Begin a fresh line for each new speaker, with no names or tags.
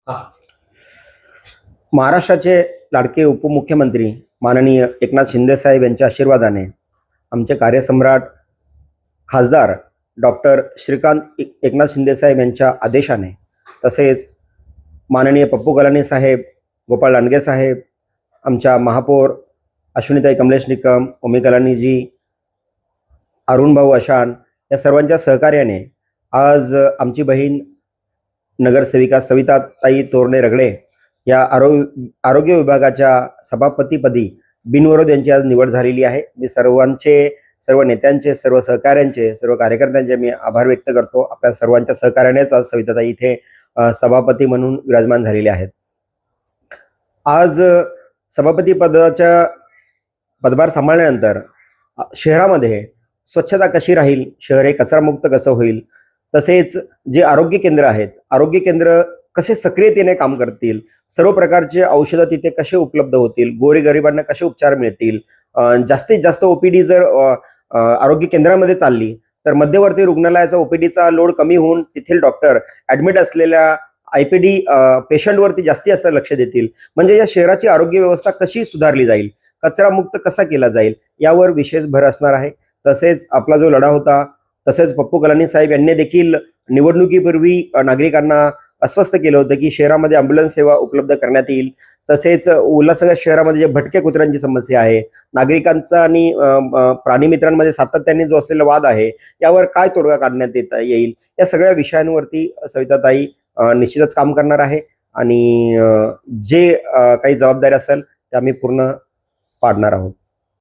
हा.
महाराष्ट्राचे लाडके उपमुख्यमंत्री माननीय एकनाथ शिंदे साहेब यांच्या आशीर्वादाने आमचे कार्यसम्राट खासदार डॉक्टर श्रीकांत एकनाथ शिंदे साहेब यांच्या आदेशाने तसेच माननीय पप्पू कलानी साहेब, गोपाळ लांडगे साहेब, आमच्या महापौर अश्विनीताई कमलेश निकम, ओमी कलानीजी, अरुण भाऊ अशान या सर्वांच्या सहकार्याने आज आमची बहीण नगरसेविका सविताताई तोरणे रगडे या आरोग्य विभागाच्या सभापतीपदी बिनविरोध यांची आज निवड झालेली आहे। मी सर्व नेत्यांचे, सर्व सहकाऱ्यांचे, सर्व कार्यकर्त्यांचे मी आभार व्यक्त करतो। आपल्या सर्वांच्या सहकार्यानेच आज सविताताई इथे सभापती म्हणून विराजमान झालेले आहेत। आज सभापती पदाचा पदभार सांभाळल्यानंतर शहरामध्ये स्वच्छता कशी राहील, शहर हे कचरामुक्त कसं होईल, तसेच जे आरोग्य केंद्र आहेत, आरोग्य केंद्र कसे सक्रियतेने काम करतील, सर्व प्रकारचे औषधं तिथे कसे उपलब्ध होतील, गोरगरिबांना कसे उपचार मिळतील, जास्तीत जास्त ओपीडी जर आरोग्य केंद्रामध्ये चालली तर मध्यवर्ती रुग्णालयाचा ओपीडीचा लोड कमी होऊन तेथील डॉक्टर ऍडमिट असलेल्या आयपीडी पेशंटवरती जास्त लक्ष देतील। म्हणजे या शहराची आरोग्य व्यवस्था कशी सुधारली जाईल, कचरामुक्त कसा केला जाईल यावर विशेष भर असणार आहे। तसेच आपला जो लढा होता, तसेच पप्पू कलानी साहेब यांनी देखील निवडणुकीपूर्वी नागरिकांना अस्वस्थ केलं होतं की शहरामध्ये ॲम्ब्युलन्स सेवा उपलब्ध करण्यात येईल। तसेच उल्हासनगर शहरामध्ये जे भटक्या कुत्र्यांची समस्या आहे, नागरिकांचा आणि प्राणी मित्रांमध्ये सातत्याने जो असलेला वाद आहे, यावर काय तोडगा काढण्यात येईल, या सगळ्या विषयांवरती सविताताई निश्चितच काम करणार आहे आणि जे काही जबाबदारी असेल ते आम्ही पूर्ण पाडणार आहोत।